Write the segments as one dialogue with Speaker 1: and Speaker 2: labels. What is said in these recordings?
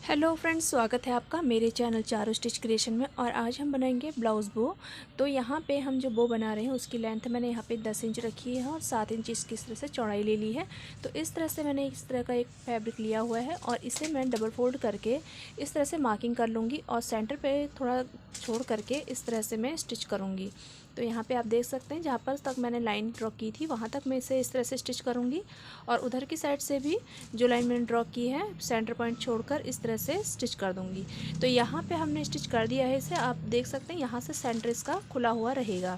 Speaker 1: Hello friends, स्वागत है आपका मेरे चैनल चारू स्टिच क्रिएशन में। और आज हम बनाएंगे ब्लाउज़ बो। तो यहाँ पे हम जो बो बना रहे हैं उसकी लेंथ मैंने यहाँ पे 10 इंच रखी है और 7 इंच इसकी इस तरह से चौड़ाई ले ली है। तो इस तरह से मैंने इस तरह का एक फैब्रिक लिया हुआ है और इसे मैं डबल फोल्ड करके इस तरह से मार्किंग कर लूँगी और सेंटर पर थोड़ा छोड़ करके इस तरह से मैं स्टिच करूँगी। तो यहाँ पे आप देख सकते हैं जहाँ पर तक मैंने लाइन ड्रॉ की थी वहाँ तक मैं इसे इस तरह से स्टिच करूँगी और उधर की साइड से भी जो लाइन मैंने ड्रॉ की है सेंटर पॉइंट छोड़कर इस तरह से स्टिच कर दूँगी। तो यहाँ पे हमने स्टिच कर दिया है इसे, आप देख सकते हैं यहाँ से सेंटर इसका खुला हुआ रहेगा।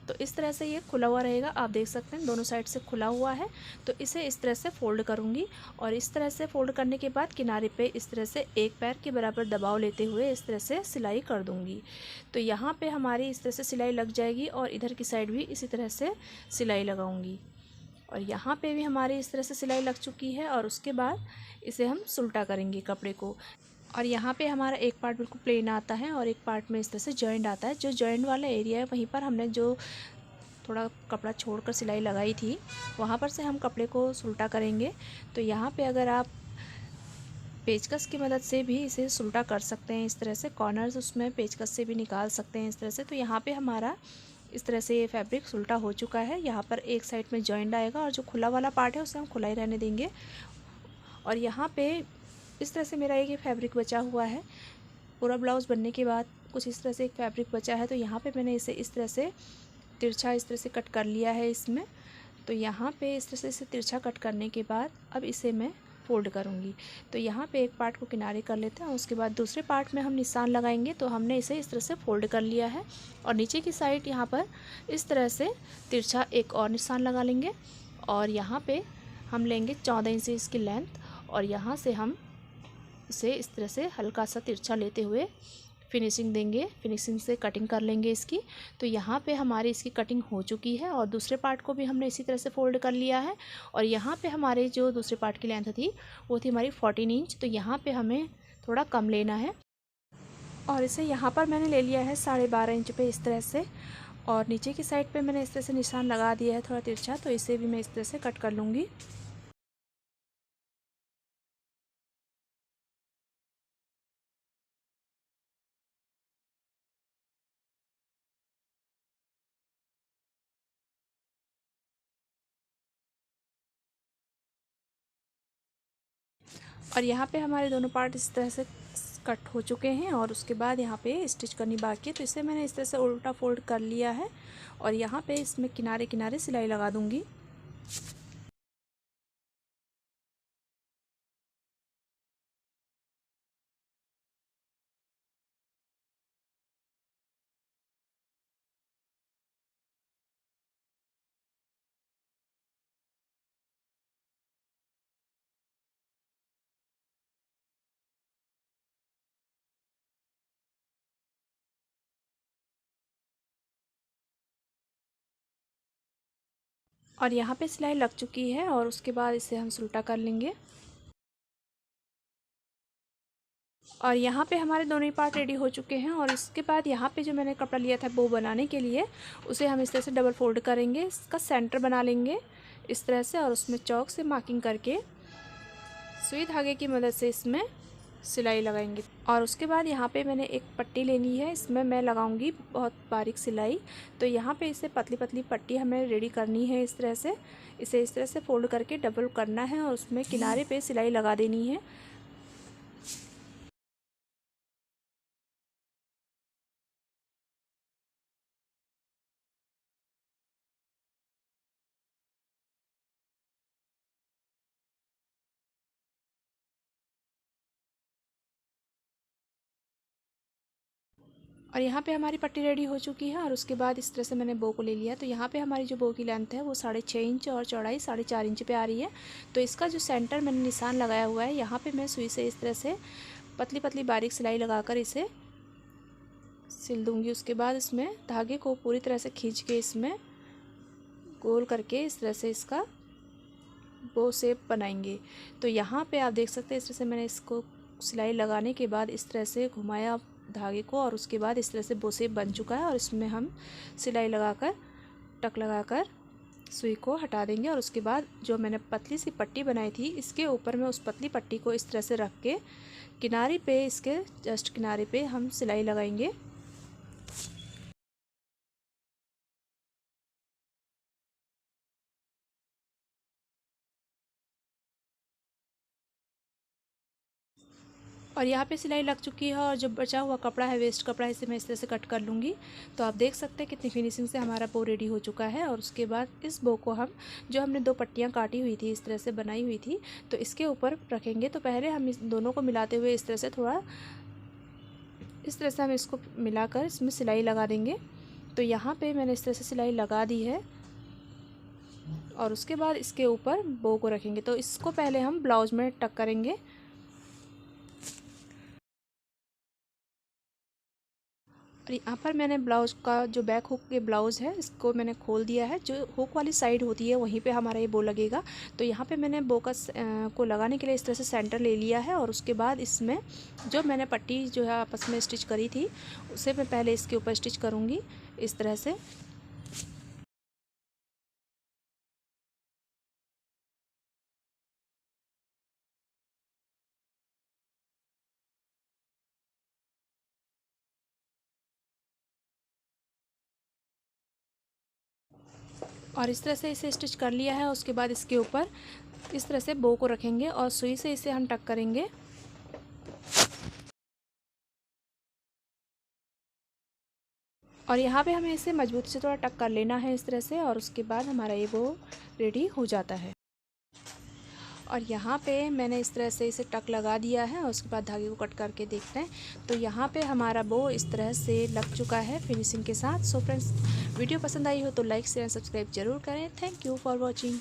Speaker 1: तो इस तरह से ये खुला हुआ रहेगा, आप देख सकते हैं दोनों साइड से खुला हुआ है। तो इसे इस तरह से फोल्ड करूँगी और इस तरह से फोल्ड करने के बाद किनारे पे इस तरह से एक पैर के बराबर दबाव लेते हुए इस तरह से सिलाई कर दूँगी। तो यहाँ पे हमारी इस तरह से सिलाई लग जाएगी और इधर की साइड भी इसी तरह से सिलाई लगाऊँगी और यहाँ पे भी हमारी इस तरह से सिलाई लग चुकी है। और उसके बाद इसे हम सुल्टा करेंगे कपड़े को। और यहाँ पे हमारा एक पार्ट बिल्कुल प्लेन आता है और एक पार्ट में इस तरह से जॉइंट आता है। जो जॉइंट वाला एरिया है वहीं पर हमने जो थोड़ा कपड़ा छोड़कर सिलाई लगाई थी वहाँ पर से हम कपड़े को सुल्टा करेंगे। तो यहाँ पे अगर आप पेचकस की मदद से भी इसे सुल्टा कर सकते हैं, इस तरह से कॉर्नर्स उसमें पेचकस से भी निकाल सकते हैं इस तरह से। तो यहाँ पे हमारा इस तरह से ये फैब्रिक सुल्टा हो चुका है। यहाँ पर एक साइड में जॉइंट आएगा और जो खुला वाला पार्ट है उसे हम खुला ही रहने देंगे। और यहाँ पे इस तरह से मेरा एक ये फैब्रिक बचा हुआ है। पूरा ब्लाउज़ बनने के बाद कुछ इस तरह से एक फैब्रिक बचा है। तो यहाँ पे मैंने इसे इस तरह से तिरछा इस तरह से कट कर लिया है इसमें। तो यहाँ पे इस तरह से इसे तिरछा कट करने के बाद अब इसे मैं फोल्ड करूँगी। तो यहाँ पे एक पार्ट को किनारे कर लेते हैं और उसके बाद दूसरे पार्ट में हम निशान लगाएंगे। तो हमने इसे इस तरह से फोल्ड कर लिया है और नीचे की साइड यहाँ पर इस तरह से तिरछा एक और निशान लगा लेंगे और यहाँ पे हम लेंगे 14 इंच इसकी लेंथ और यहाँ से हम इसे इस तरह से हल्का सा तिरछा लेते हुए फिनिशिंग देंगे, फिनिशिंग से कटिंग कर लेंगे इसकी। तो यहाँ पे हमारी इसकी कटिंग हो चुकी है और दूसरे पार्ट को भी हमने इसी तरह से फोल्ड कर लिया है। और यहाँ पे हमारे जो दूसरे पार्ट की लेंथ थी वो थी हमारी 14 इंच। तो यहाँ पे हमें थोड़ा कम लेना है और इसे यहाँ पर मैंने ले लिया है 12.5 इंच पे इस तरह से। और नीचे की साइड पे मैंने इस तरह से निशान लगा दिया है थोड़ा तिरछा, तो इसे भी मैं इस तरह से कट कर लूँगी। और यहाँ पे हमारे दोनों पार्ट इस तरह से कट हो चुके हैं और उसके बाद यहाँ पे स्टिच करनी बाकी है। तो इसे मैंने इस तरह से उल्टा फोल्ड कर लिया है और यहाँ पे इसमें किनारे किनारे सिलाई लगा दूँगी। और यहाँ पे सिलाई लग चुकी है और उसके बाद इसे हम सुल्टा कर लेंगे। और यहाँ पे हमारे दोनों ही पार्ट रेडी हो चुके हैं और इसके बाद यहाँ पे जो मैंने कपड़ा लिया था बो बनाने के लिए उसे हम इस तरह से डबल फोल्ड करेंगे, इसका सेंटर बना लेंगे इस तरह से और उसमें चौक से मार्किंग करके सुई धागे की मदद से इसमें सिलाई लगाएंगे। और उसके बाद यहाँ पे मैंने एक पट्टी लेनी है, इसमें मैं लगाऊंगी बहुत बारीक सिलाई। तो यहाँ पे इसे पतली पतली पट्टी हमें रेडी करनी है इस तरह से। इसे इस तरह से फोल्ड करके डबल करना है और उसमें किनारे पे सिलाई लगा देनी है। और यहाँ पे हमारी पट्टी रेडी हो चुकी है और उसके बाद इस तरह से मैंने बो को ले लिया। तो यहाँ पे हमारी जो बो की लेंथ है वो 6.5 इंच और चौड़ाई 4.5 इंच पे आ रही है। तो इसका जो सेंटर मैंने निशान लगाया हुआ है यहाँ पे मैं सुई से इस तरह से पतली पतली बारीक सिलाई लगाकर इसे सिल दूँगी। उसके बाद इसमें धागे को पूरी तरह से खींच के इसमें गोल करके इस तरह से इसका बो शेप बनाएंगे। तो यहाँ पे आप देख सकते हैं इस तरह से मैंने इसको सिलाई लगाने के बाद इस तरह से घुमाया धागे को और उसके बाद इस तरह से बो शेप बन चुका है। और इसमें हम सिलाई लगाकर टक लगाकर सुई को हटा देंगे और उसके बाद जो मैंने पतली सी पट्टी बनाई थी इसके ऊपर में उस पतली पट्टी को इस तरह से रख के किनारे पे, इसके जस्ट किनारे पे हम सिलाई लगाएंगे। और यहाँ पे सिलाई लग चुकी है और जो बचा हुआ कपड़ा है, वेस्ट कपड़ा है, इसे मैं इस तरह से कट कर लूँगी। तो आप देख सकते हैं कितनी फिनिशिंग से हमारा बो रेडी हो चुका है। और उसके बाद इस बो को हम, जो हमने 2 पट्टियाँ काटी हुई थी, इस तरह से बनाई हुई थी, तो इसके ऊपर रखेंगे। तो पहले हम इस दोनों को मिलाते हुए इस तरह से हम इसको मिलाकर इसमें सिलाई लगा देंगे। तो यहाँ पर मैंने इस तरह से सिलाई लगा दी है और उसके बाद इसके ऊपर बो को रखेंगे। तो इसको पहले हम ब्लाउज में टक करेंगे। और यहाँ पर मैंने ब्लाउज़ का जो बैक हुक के ब्लाउज़ है इसको मैंने खोल दिया है। जो हुक वाली साइड होती है वहीं पे हमारा ये बो लगेगा। तो यहाँ पे मैंने बो का को लगाने के लिए इस तरह से सेंटर ले लिया है और उसके बाद इसमें जो मैंने पट्टी जो है आपस में स्टिच करी थी उसे मैं पहले इसके ऊपर स्टिच करूँगी इस तरह से। और इस तरह से इसे स्टिच कर लिया है। उसके बाद इसके ऊपर इस तरह से बो को रखेंगे और सुई से इसे हम टक करेंगे। और यहाँ पे हमें इसे मजबूती से थोड़ा टक कर लेना है इस तरह से। और उसके बाद हमारा ये बो रेडी हो जाता है। और यहाँ पे मैंने इस तरह से इसे टक लगा दिया है और उसके बाद धागे को कट करके देखते हैं। तो यहाँ पे हमारा बो इस तरह से लग चुका है फिनिशिंग के साथ। सो फ्रेंड्स, वीडियो पसंद आई हो तो लाइक शेयर सब्सक्राइब जरूर करें। Thank you for watching.